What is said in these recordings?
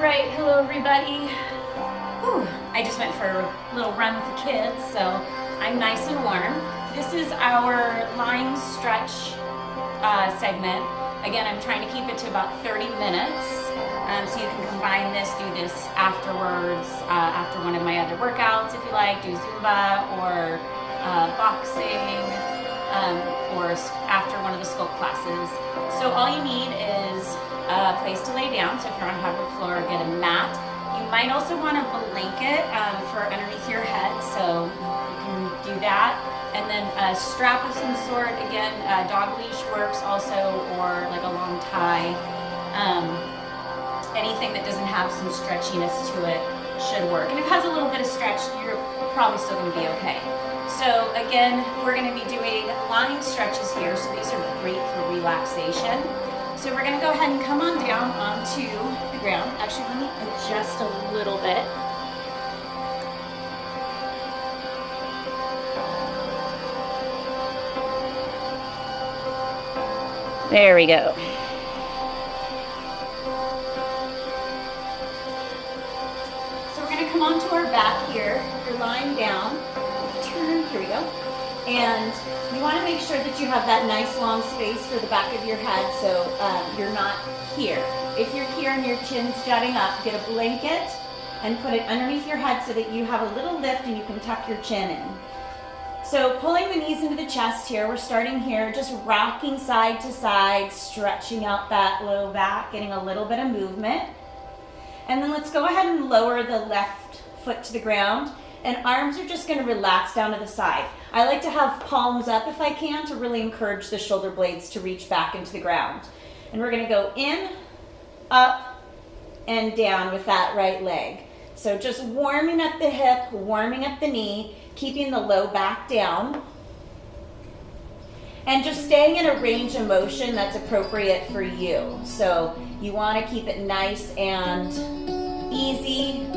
right, hello everybody. Whew, I just went for a little run with the kids, so I'm nice and warm. This is our line stretch segment. Again, I'm trying to keep it to about 30 minutes, so you can combine this, do this afterwards, after one of my other workouts if you like, do Zumba or boxing, or after one of the sculpt classes. So all you need is a place to lay down. So if you're on hardwood floor, get a mat. You might also want a blanket for underneath your head, so you can do that. And then a strap of some sort. Again, dog leash works also, or like a long tie. Anything that doesn't have some stretchiness to it should work. And if it has a little bit of stretch, you're probably still going to be okay. So again, we're going to be doing line stretches here. So these are great for relaxation. So we're going to go ahead and come on down onto the ground. Actually, let me adjust a little bit. There we go. So we're going to come onto our back here. You're lying down. Turn. Here we go. And you want to make sure that you have that nice long space for the back of your head, so you're not here. If you're here and your chin's jutting up, get a blanket and put it underneath your head so that you have a little lift and you can tuck your chin in. So pulling the knees into the chest here, we're starting here, just rocking side to side, stretching out that low back, getting a little bit of movement. And then let's go ahead and lower the left foot to the ground. And arms are just going to relax down to the side. I like to have palms up if I can to really encourage the shoulder blades to reach back into the ground. And we're going to go in, up, and down with that right leg. So just warming up the hip, warming up the knee, keeping the low back down. And just staying in a range of motion that's appropriate for you. So you want to keep it nice and easy.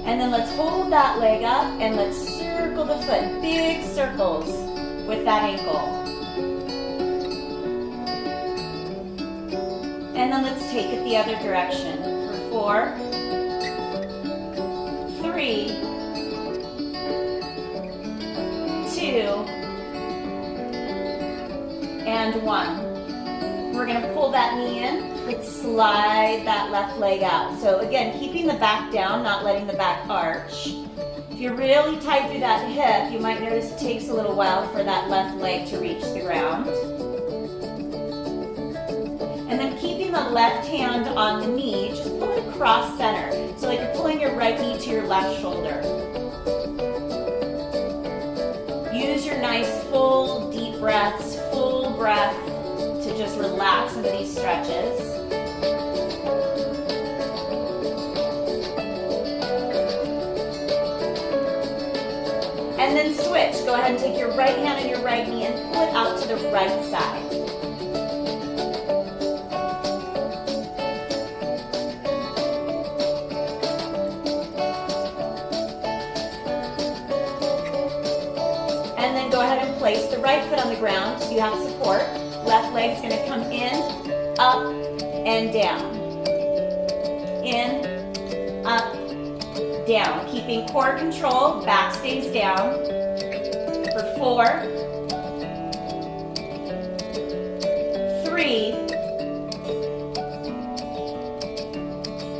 And then let's hold that leg up and let's circle the foot, big circles with that ankle. And then let's take it the other direction for 4, 3, 2, and 1. We're going to pull that knee in. Let's slide that left leg out. So again, keeping the back down, not letting the back arch. If you're really tight through that hip, you might notice it takes a little while for that left leg to reach the ground. And then keeping the left hand on the knee, just pull it across center. So like you're pulling your right knee to your left shoulder. Use your nice full deep breaths, full breath to just relax into these stretches. And then switch. Go ahead and take your right hand and your right knee and pull it out to the right side. And then go ahead and place the right foot on the ground so you have support. Left leg's going to come in, up, and down. In, up, down. Keeping core control, back stays down. For 4, 3,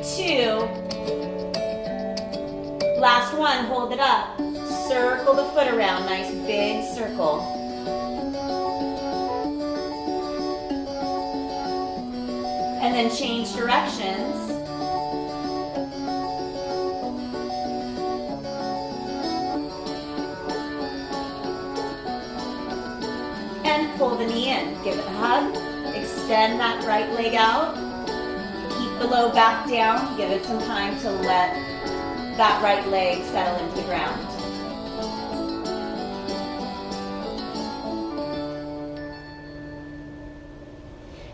2, last one, hold it up. Circle the foot around, nice big circle. And then change directions. And pull the knee in. Give it a hug. Extend that right leg out. Keep the low back down. Give it some time to let that right leg settle into the ground.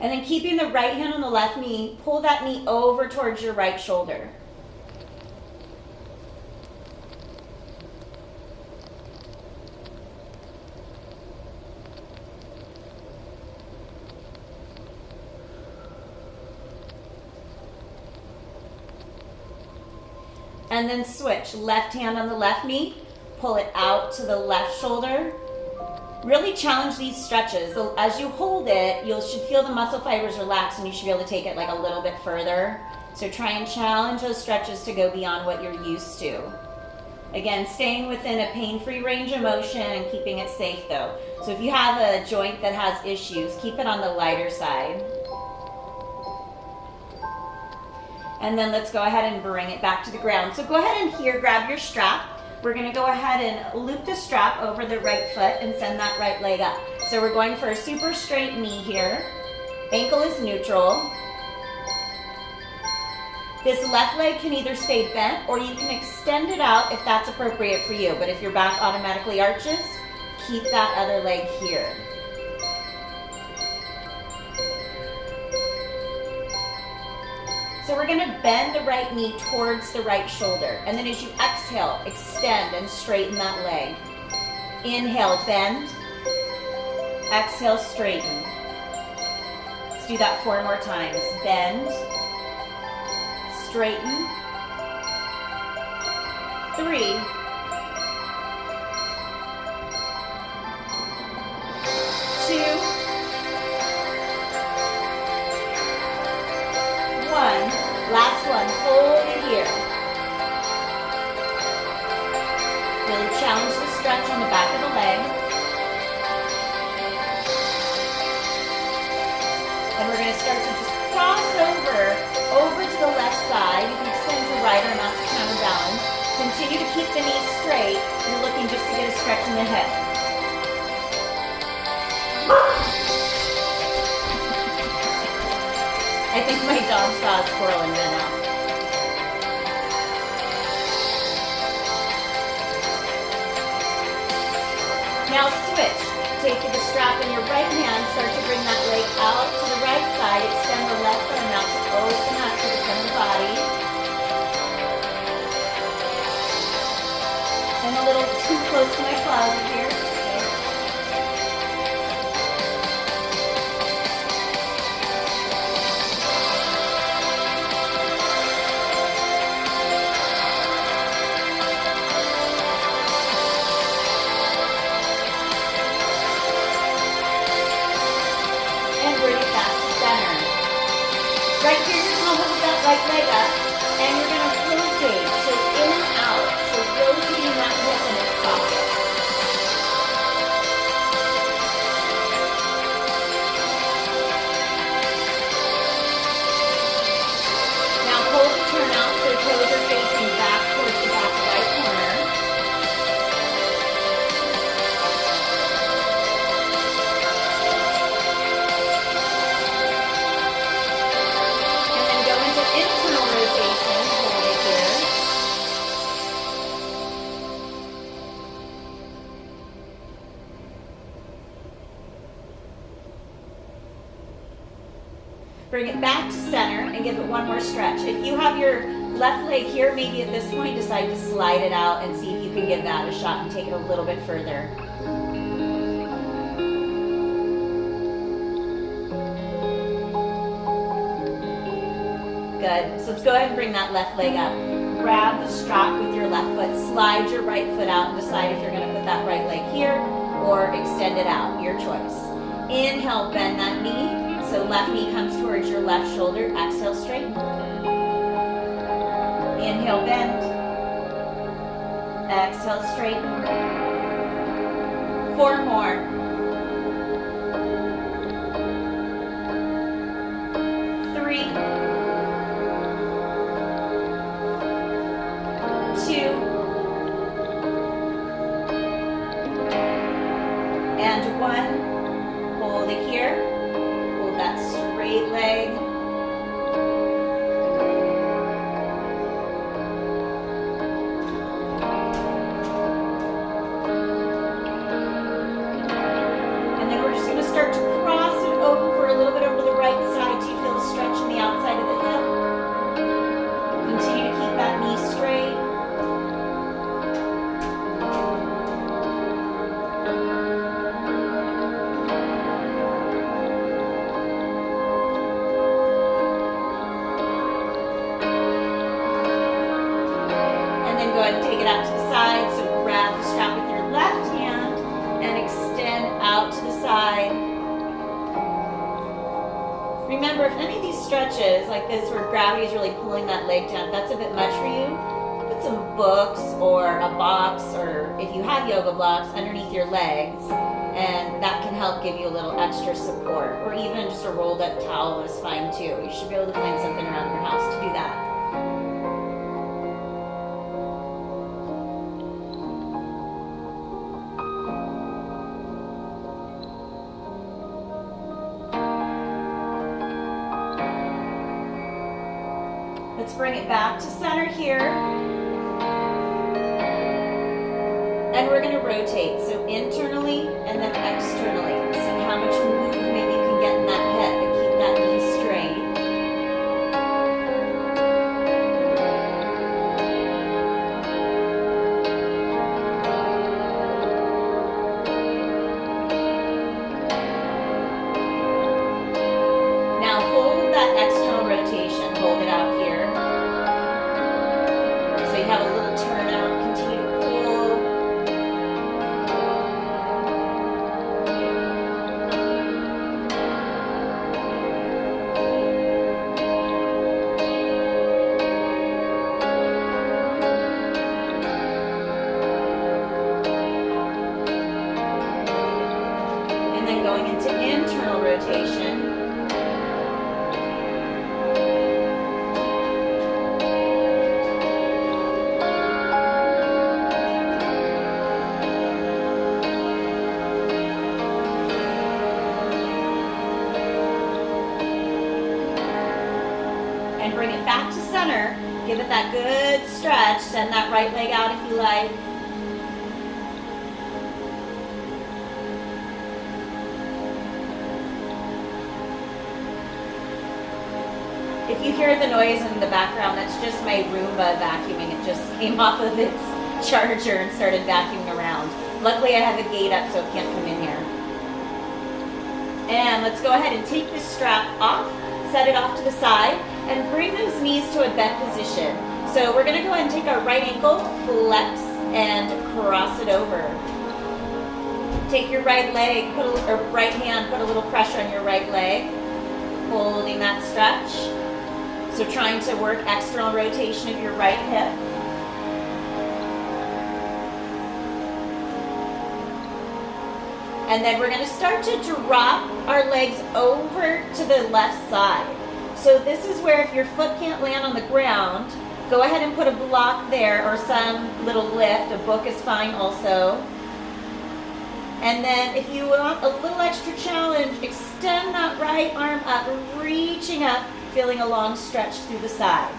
And then keeping the right hand on the left knee, pull that knee over towards your right shoulder. And then switch. Left hand on the left knee. Pull it out to the left shoulder. Really challenge these stretches. As you hold it, you should feel the muscle fibers relax and you should be able to take it like a little bit further. So try and challenge those stretches to go beyond what you're used to. Again, staying within a pain-free range of motion and keeping it safe though. So if you have a joint that has issues, keep it on the lighter side. And then let's go ahead and bring it back to the ground. So go ahead and here, grab your strap. We're gonna go ahead and loop the strap over the right foot and send that right leg up. So we're going for a super straight knee here. Ankle is neutral. This left leg can either stay bent or you can extend it out if that's appropriate for you. But if your back automatically arches, keep that other leg here. So we're gonna bend the right knee towards the right shoulder. And then as you exhale, extend and straighten that leg. Inhale, bend. Exhale, straighten. Let's do that 4 more times. Bend. Straighten. 3. 2. 1. Last one. Hold it here. Really challenge the stretch on the back of the leg. And we're going to start to just cross over to the left side. You can extend your right arm out to counterbalance. Continue to keep the knees straight. You're looking just to get a stretch in the hip. I think my dog saw a squirrel and ran out. Now switch. Take the strap in your right hand, start to bring that leg out to the right side, extend the left arm out to open up to the front of the body. And a little too close to my closet here. Right here, you're going to hold that right leg up, and you're going to rotate, so in and out, so rotating that hip in its socket. Now hold the turn out so toes are facing back towards the back right corner. Internal rotation, hold it here. Bring it back to center and give it one more stretch. If you have your left leg here, maybe at this point decide to slide it out and see if you can give that a shot and take it a little bit further. Good. So let's go ahead and bring that left leg up. Grab the strap with your left foot, slide your right foot out and decide if you're going to put that right leg here or extend it out, your choice. Inhale, bend that knee. So left knee comes towards your left shoulder. Exhale, straighten. Inhale, bend. Exhale, straighten. 4 more. 3. 2, and 1. Hold it here. Hold that straight leg. And then we're just going to start to cross it over a little bit over the right side. Do you feel the stretch on the outside of the hip? Continue to keep that knee straight. it out to the side. So grab the strap with your left hand and extend out to the side. Remember, if any of these stretches like this where gravity is really pulling that leg down, if that's a bit much for you, put some books or a box, or if you have yoga blocks, underneath your legs, and that can help give you a little extra support. Or even just a rolled up towel is fine too. You should be able to find something around your house to do that. Let's bring it back to center here. And we're going to rotate, so internally and then externally. See how much movement you can get in that hip and keep that knee straight. Now hold that external rotation, hold it out here. So you have a little turnout, continue to pull. And then going into internal rotation. And bring it back to center. Give it that good stretch. Send that right leg out if you like. If you hear the noise in the background, that's just my Roomba vacuuming. It just came off of its charger and started vacuuming around. Luckily I have a gate up so it can't come in here. And let's go ahead and take this strap off, set it off to the side, and bring those knees to a bent position. So we're going to go ahead and take our right ankle, flex, and cross it over. Take your right leg, or right hand, put a little pressure on your right leg, holding that stretch. So trying to work external rotation of your right hip. And then we're going to start to drop our legs over to the left side. So this is where if your foot can't land on the ground, go ahead and put a block there or some little lift. A book is fine also. And then if you want a little extra challenge, extend that right arm up, reaching up, feeling a long stretch through the side.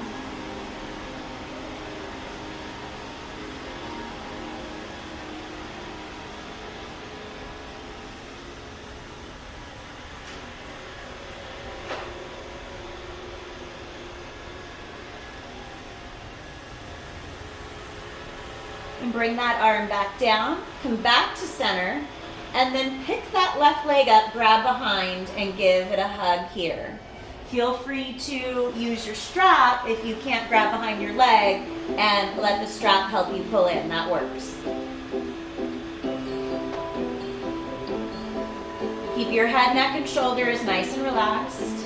And bring that arm back down, come back to center, and then pick that left leg up, grab behind, and give it a hug here. Feel free to use your strap if you can't grab behind your leg, and let the strap help you pull in. That works. Keep your head, neck, and shoulders nice and relaxed.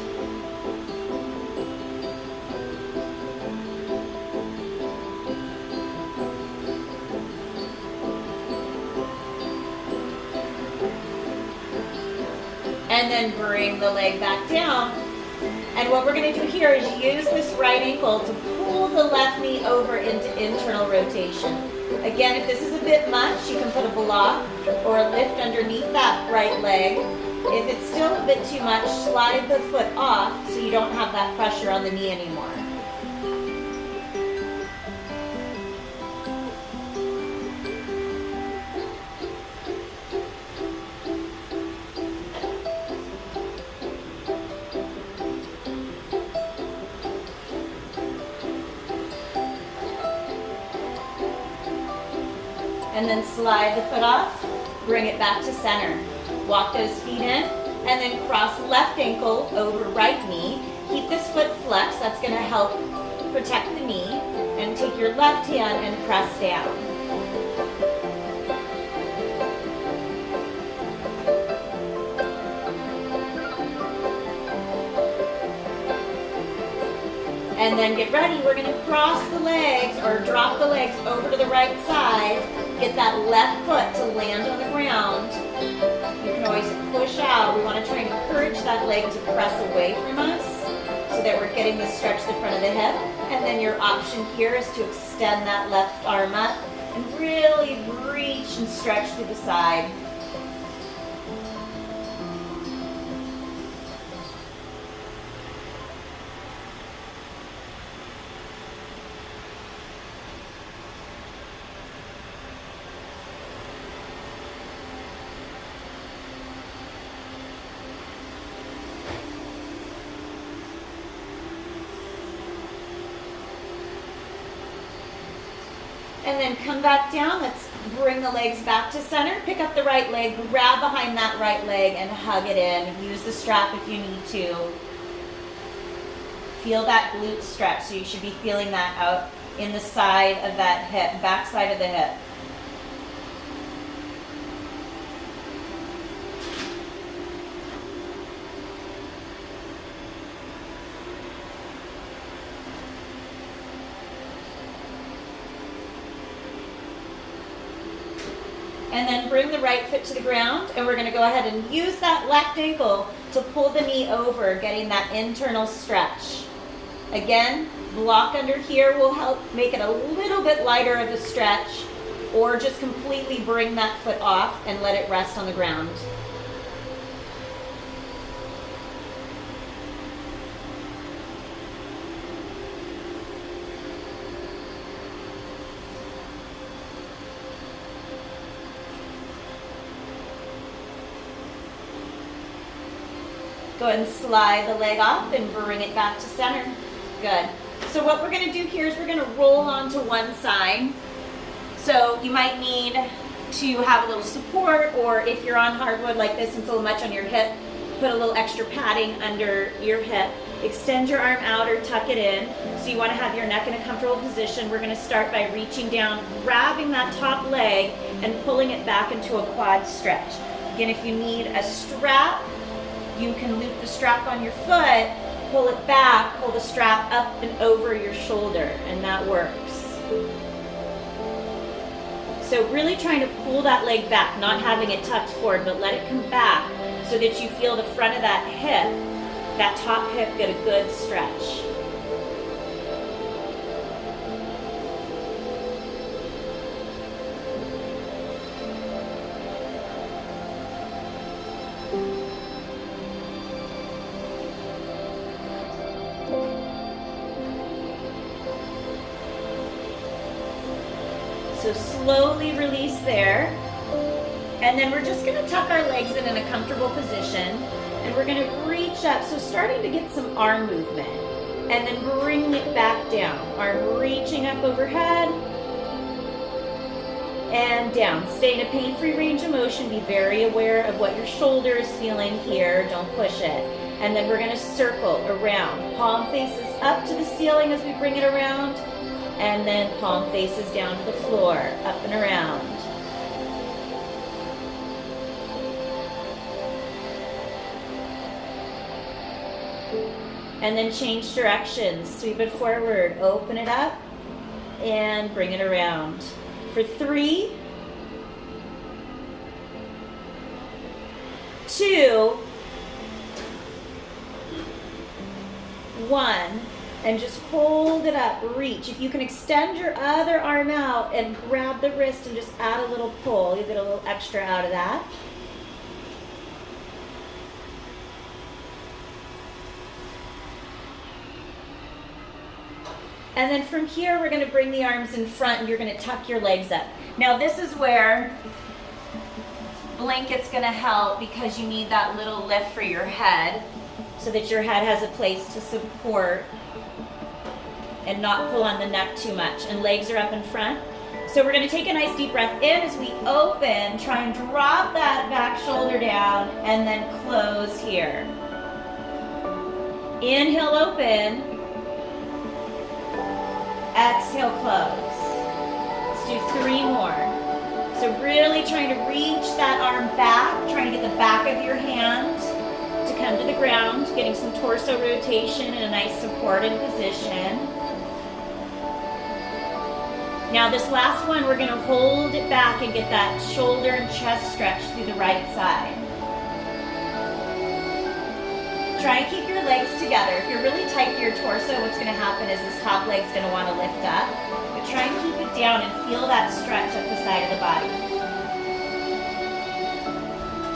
And then bring the leg back down. And what we're going to do here is use this right ankle to pull the left knee over into internal rotation. Again, if this is a bit much, you can put a block or a lift underneath that right leg. If it's still a bit too much, slide the foot off so you don't have that pressure on the knee anymore. And then slide the foot off, bring it back to center. Walk those feet in, and then cross left ankle over right knee. Keep this foot flexed, that's gonna help protect the knee. and take your left hand and press down. And then get ready, we're gonna cross the legs or drop the legs over to the right side. Get that left foot to land on the ground. You can always push out. We wanna try and encourage that leg to press away from us so that we're getting the stretch to the front of the hip. And then your option here is to extend that left arm up and really reach and stretch to the side. And then come back down. Let's bring the legs back to center. Pick up the right leg, grab behind that right leg and hug it in. Use the strap if you need to. Feel that glute stretch. So you should be feeling that out in the side of that hip, back side of the hip. And then bring the right foot to the ground, and we're gonna go ahead and use that left ankle to pull the knee over, getting that internal stretch. Again, block under here will help make it a little bit lighter of a stretch, or just completely bring that foot off and let it rest on the ground. Go ahead and slide the leg off and bring it back to center. Good. So what we're gonna do here is we're gonna roll onto one side. So you might need to have a little support, or if you're on hardwood like this and it's a little much on your hip, put a little extra padding under your hip. Extend your arm out or tuck it in. So you wanna have your neck in a comfortable position. We're gonna start by reaching down, grabbing that top leg and pulling it back into a quad stretch. Again, if you need a strap, you can loop the strap on your foot, pull it back, pull the strap up and over your shoulder, and that works. So really trying to pull that leg back, not having it tucked forward, but let it come back so that you feel the front of that hip, that top hip, get a good stretch. So slowly release there. And then we're just gonna tuck our legs in a comfortable position. And we're gonna reach up, so starting to get some arm movement. And then bring it back down. Arm reaching up overhead. And down. Stay in a pain-free range of motion. Be very aware of what your shoulder is feeling here. Don't push it. And then we're gonna circle around. Palm faces up to the ceiling as we bring it around. And then palm faces down to the floor, up and around. And then change directions. Sweep it forward, open it up, and bring it around. For 3, 2, 1. And just hold it up, reach. If you can extend your other arm out and grab the wrist and just add a little pull, you get a little extra out of that. And then from here, we're gonna bring the arms in front and you're gonna tuck your legs up. Now this is where blanket's gonna help because you need that little lift for your head so that your head has a place to support and not pull on the neck too much. And legs are up in front. So we're gonna take a nice deep breath in as we open, try and drop that back shoulder down and then close here. Inhale, open. Exhale, close. Let's do 3 more. So really trying to reach that arm back, trying to get the back of your hand to come to the ground, getting some torso rotation in a nice supported position. Now this last one, we're gonna hold it back and get that shoulder and chest stretch through the right side. Try and keep your legs together. If you're really tight to your torso, what's gonna happen is this top leg's gonna wanna lift up. But try and keep it down and feel that stretch up the side of the body.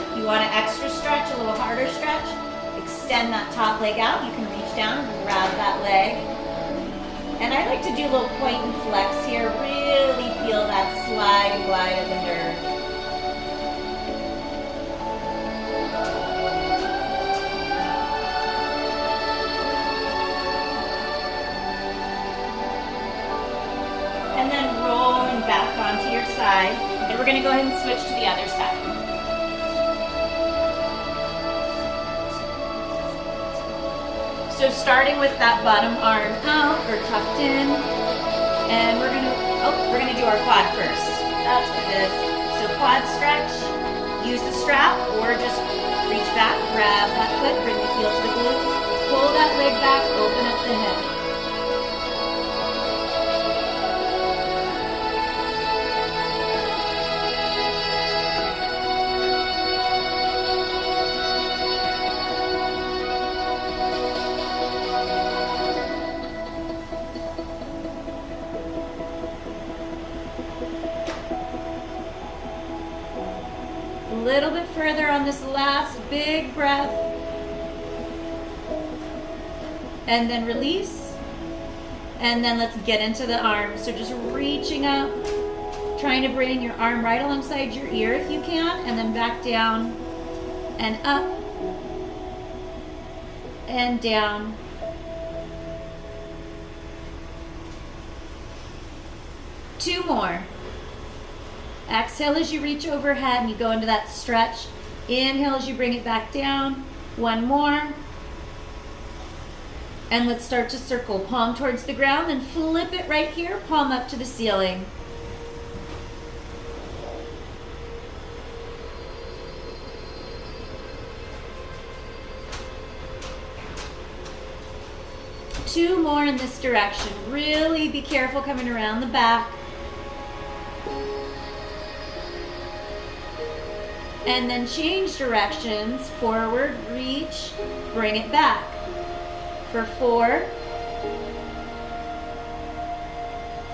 If you want an extra stretch, a little harder stretch, extend that top leg out. You can reach down and grab that leg. And I like to do a little point and flex here. Really feel that slide and glide of the nerve. And then rolling back onto your side. And we're going to go ahead and switch to the other side. So starting with that bottom arm out or tucked in, and we're gonna do our quad first. That's what it is. So quad stretch, use the strap or just reach back, grab that foot, bring the heel to the glute, pull that leg back, open up the hip. A little bit further on this last big breath. And then release. And then let's get into the arms. So just reaching up, trying to bring your arm right alongside your ear if you can, and then back down and up and down. Two more. Exhale as you reach overhead and you go into that stretch. Inhale as you bring it back down. One more. And let's start to circle. Palm towards the ground and flip it right here. Palm up to the ceiling. Two more in this direction. Really be careful coming around the back. And then change directions, forward, reach, bring it back. For 4,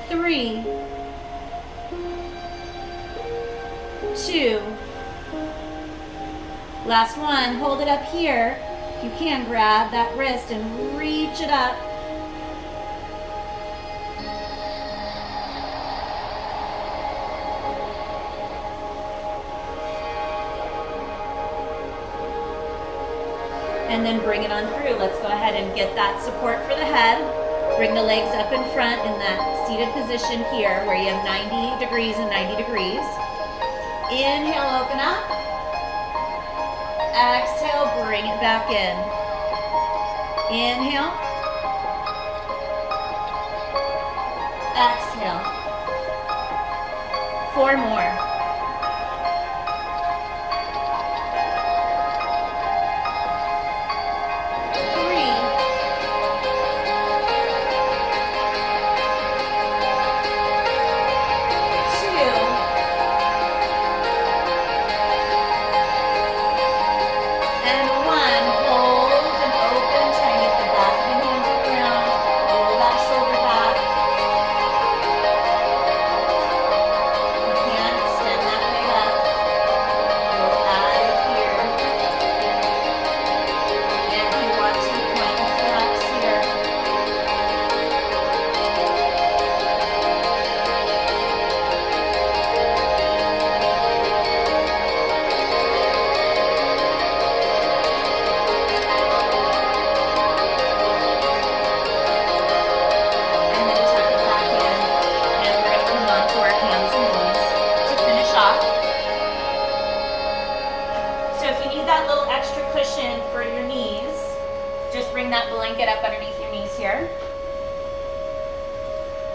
3, 2. Last one, hold it up here. If you can, grab that wrist and reach it up. And then bring it on through. Let's go ahead and get that support for the head. Bring the legs up in front in that seated position here where you have 90 degrees and 90 degrees. Inhale, open up. Exhale, bring it back in. Inhale. Exhale. 4 more.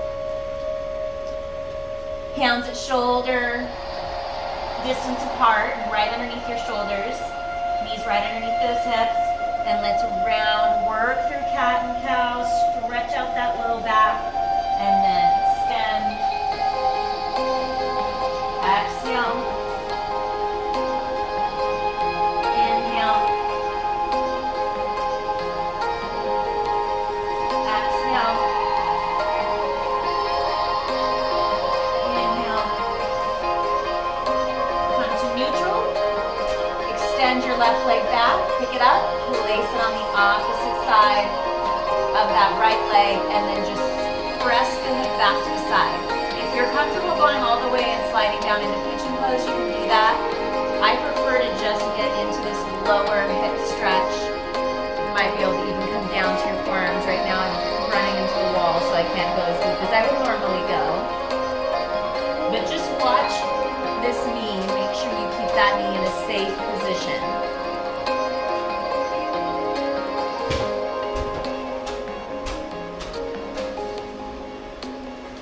4 Hands at shoulder distance apart, right underneath your shoulders. Knees right underneath those hips. And let's round, work through cat and cow, stretch out that low back, and then extend. Exhale. Inhale. Exhale. Inhale. Come to neutral. Extend your left leg back, pick it up, place it on the opposite side of that right leg, and then just press the hip back to the side. If you're comfortable going all the way and sliding down into pigeon pose, you can do that. I prefer to just get into this lower hip stretch. You might be able to even come down to your forearms. Right now I'm running into the wall, so I can't go as deep as I would normally go. But just watch this knee. Make sure you keep that knee in a safe position.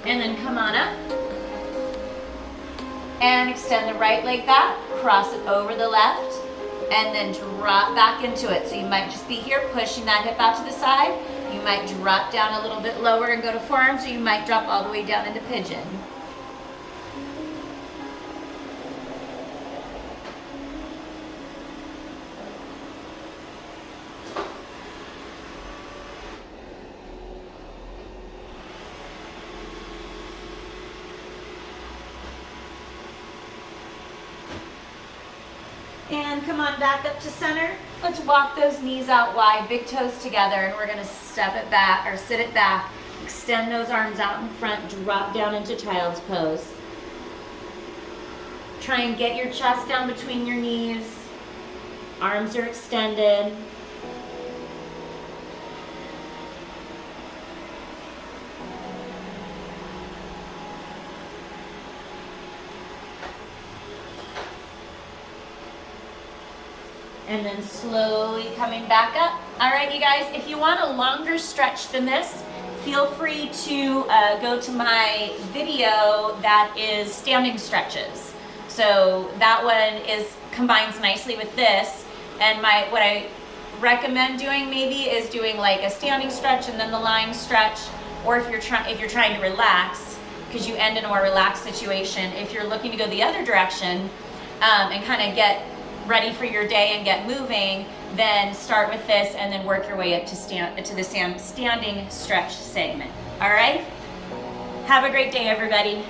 And then come on up and extend the right leg back, cross it over the left, and then drop back into it. So you might just be here pushing that hip out to the side. You might drop down a little bit lower and go to forearms, or you might drop all the way down into pigeon. And come on back up to center. Let's walk those knees out wide, big toes together, and we're gonna step it back or sit it back. Extend those arms out in front, drop down into child's pose. Try and get your chest down between your knees. Arms are extended. And then slowly coming back up. All right, you guys, if you want a longer stretch than this, feel free to go to my video that is standing stretches. So that one combines nicely with this. And what I recommend doing maybe is doing like a standing stretch and then the lying stretch, or if you're trying to relax, because you end in a more relaxed situation. If you're looking to go the other direction and kind of get ready for your day and get moving, then start with this and then work your way up to the standing stretch segment. All right? Have a great day, everybody.